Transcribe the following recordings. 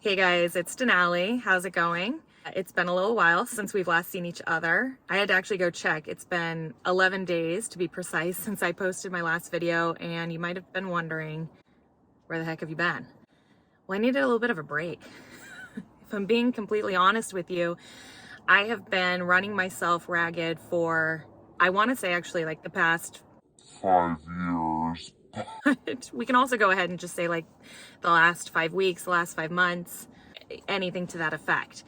Hey guys, it's Denali. How's it going? It's been a little while since we've last seen each other. I had to actually go check. It's been 11 days to be precise since I posted my last video, and you might have been wondering, where the heck have you been? Well, I needed a little bit of a break. If I'm being completely honest with you, I have been running myself ragged for, I want to say actually like the past 5 years. We can also go ahead and just say like the last 5 weeks, the last 5 months, anything to that effect.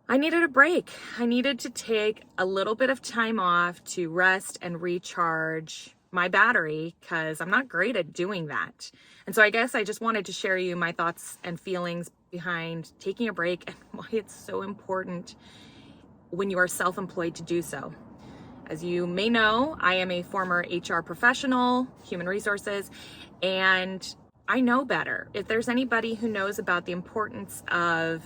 I needed a break. I needed to take a little bit of time off to rest and recharge my battery because I'm not great at doing that. And so I guess I just wanted to share you my thoughts and feelings behind taking a break and why it's so important when you are self-employed to do so. As you may know, I am a former HR professional, human resources, and I know better. If there's anybody who knows about the importance of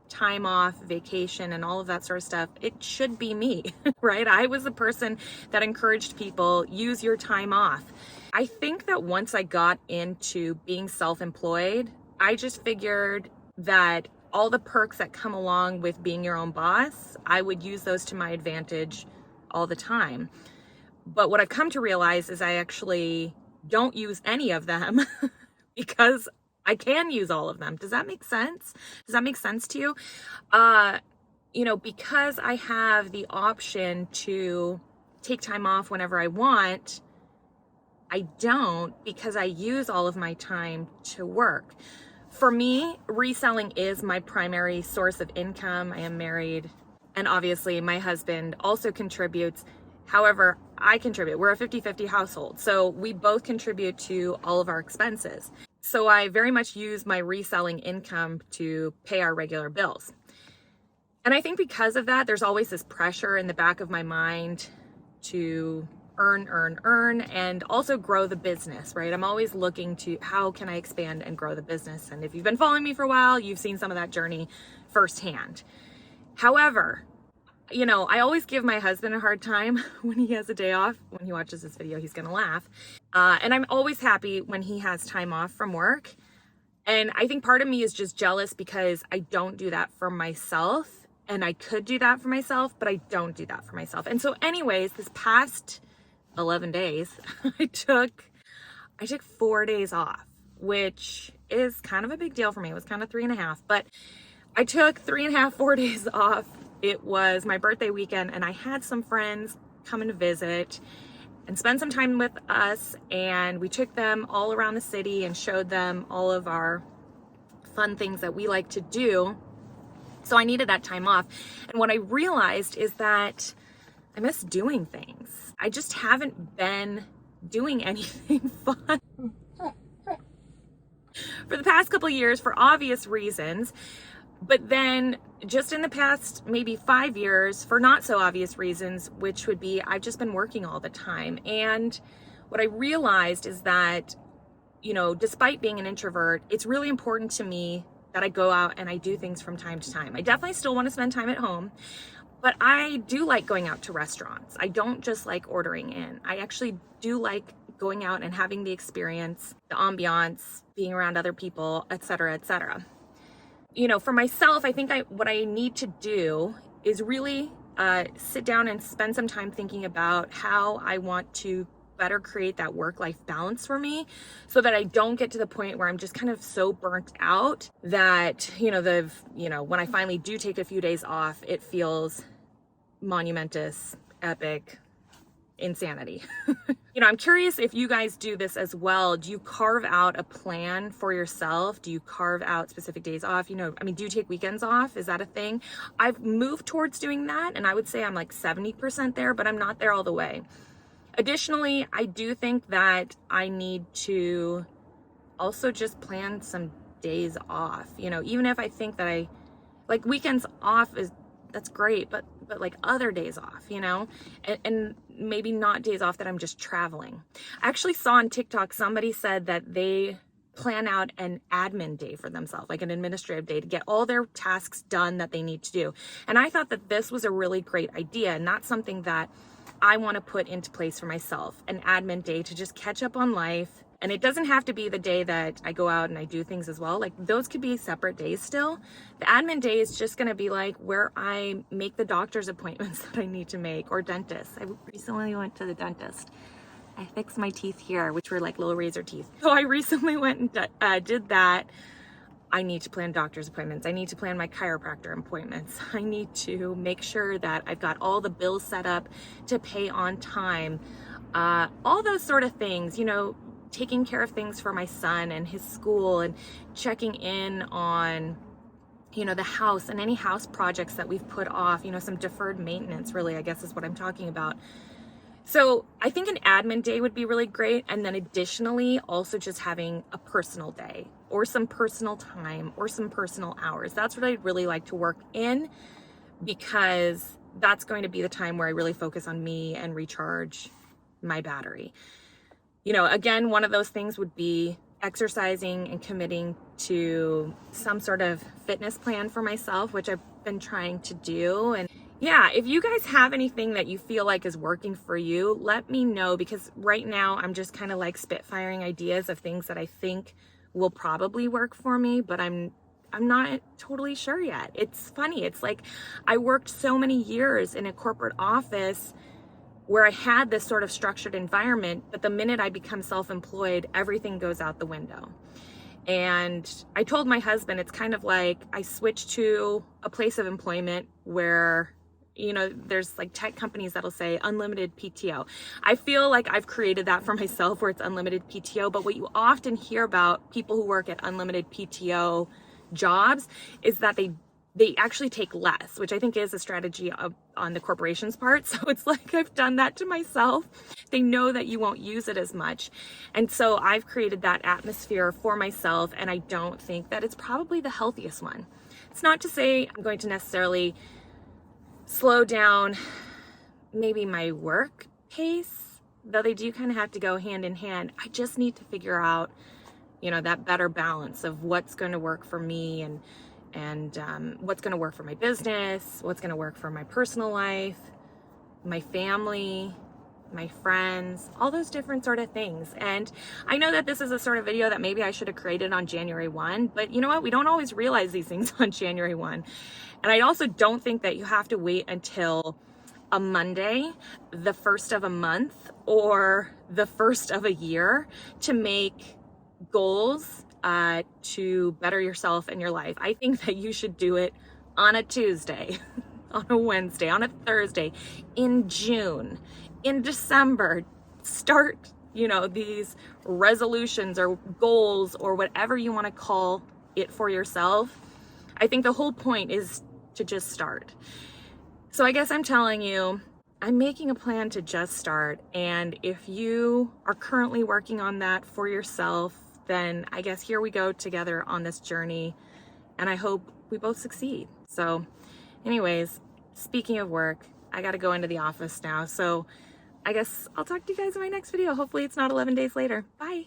time off, vacation, and all of that sort of stuff, it should be me, right? I was the person that encouraged people, use your time off. I think that once I got into being self-employed, I just figured that all the perks that come along with being your own boss, I would use those to my advantage all the time. But what I've come to realize is I actually don't use any of them because I can use all of them. Does that make sense? Does that make sense to you? Because I have the option to take time off whenever I want, I don't, because I use all of my time to work. For me, reselling is my primary source of income. I am married, and obviously my husband also contributes. However, I contribute. We're a 50-50 household, so we both contribute to all of our expenses. So I very much use my reselling income to pay our regular bills. And I think because of that, there's always this pressure in the back of my mind to earn, and also grow the business, right? I'm always looking to how can I expand and grow the business. And if you've been following me for a while, you've seen some of that journey firsthand. However, I always give my husband a hard time when he has a day off. When he watches this video, he's gonna laugh. And I'm always happy when he has time off from work. And I think part of me is just jealous because I don't do that for myself. And I could do that for myself, but I don't do that for myself. And so anyways, this past 11 days, I took 4 days off, which is kind of a big deal for me. It was kind of 3.5, but I took 3.5, 4 days off. It was my birthday weekend, and I had some friends come and visit and spend some time with us, and we took them all around the city and showed them all of our fun things that we like to do. So I needed that time off. And what I realized is that I miss doing things. I just haven't been doing anything fun for the past couple of years for obvious reasons. But then just in the past maybe 5 years for not so obvious reasons, which would be I've just been working all the time. And what I realized is that, despite being an introvert, it's really important to me that I go out and I do things from time to time. I definitely still want to spend time at home, but I do like going out to restaurants. I don't just like ordering in. I actually do like going out and having the experience, the ambiance, being around other people, etc., etc. For myself, I think what I need to do is really sit down and spend some time thinking about how I want to better create that work-life balance for me so that I don't get to the point where I'm just kind of so burnt out that, when I finally do take a few days off, it feels monumentous, epic, insanity. I'm curious if you guys do this as well. Do you carve out a plan for yourself? Do you carve out specific days off? Do you take weekends off? Is that a thing? I've moved towards doing that, and I would say I'm like 70% there, but I'm not there all the way. Additionally, I do think that I need to also just plan some days off. Even if I think that I like weekends off that's great, but like other days off, and maybe not days off that I'm just traveling. I actually saw on TikTok, somebody said that they plan out an admin day for themselves, like an administrative day to get all their tasks done that they need to do. And I thought that this was a really great idea, and not something that I want to put into place for myself, an admin day to just catch up on life, And it doesn't have to be the day that I go out and I do things as well. Like those could be separate days still. The admin day is just gonna be like where I make the doctor's appointments that I need to make, or dentist. I recently went to the dentist. I fixed my teeth here, which were like little razor teeth. So I recently went and did that. I need to plan doctor's appointments. I need to plan my chiropractor appointments. I need to make sure that I've got all the bills set up to pay on time. All those sort of things, you know, taking care of things for my son and his school, and checking in on, you know, the house and any house projects that we've put off, you know, some deferred maintenance, really, I guess is what I'm talking about. So I think an admin day would be really great. And then additionally, also just having a personal day or some personal time or some personal hours. That's what I'd really like to work in, because that's going to be the time where I really focus on me and recharge my battery. You know, again, one of those things would be exercising and committing to some sort of fitness plan for myself, which I've been trying to do. And yeah, if you guys have anything that you feel like is working for you, let me know, because right now I'm just kind of like spitfiring ideas of things that I think will probably work for me, but I'm not totally sure yet. It's funny. It's like I worked so many years in a corporate office where I had this sort of structured environment, but the minute I become self-employed, everything goes out the window. And I told my husband, it's kind of like I switched to a place of employment where, you know, there's like tech companies that'll say unlimited PTO. I feel like I've created that for myself, where it's unlimited PTO. But what you often hear about people who work at unlimited PTO jobs is that they actually take less, which I think is a strategy on the corporation's part. So it's like I've done that to myself. They know that you won't use it as much. And so I've created that atmosphere for myself, and I don't think that it's probably the healthiest one. It's not to say I'm going to necessarily slow down maybe my work pace, though they do kind of have to go hand in hand. I just need to figure out, you know, that better balance of what's going to work for me, and what's going to work for my business, what's going to work for my personal life, my family, my friends, all those different sort of things. And I know that this is a sort of video that maybe I should have created on January 1, but you know what? We don't always realize these things on January 1. And I also don't think that you have to wait until a Monday, the first of a month, or the first of a year to make goals to better yourself and your life. I think that you should do it on a Tuesday, on a Wednesday, on a Thursday, in June, in December. Start, you know, these resolutions or goals or whatever you want to call it for yourself. I think the whole point is to just start. So I guess I'm telling you, I'm making a plan to just start. And if you are currently working on that for yourself, then I guess here we go together on this journey, and I hope we both succeed. So anyways, speaking of work, I got to go into the office now. So I guess I'll talk to you guys in my next video. Hopefully it's not 11 days later. Bye.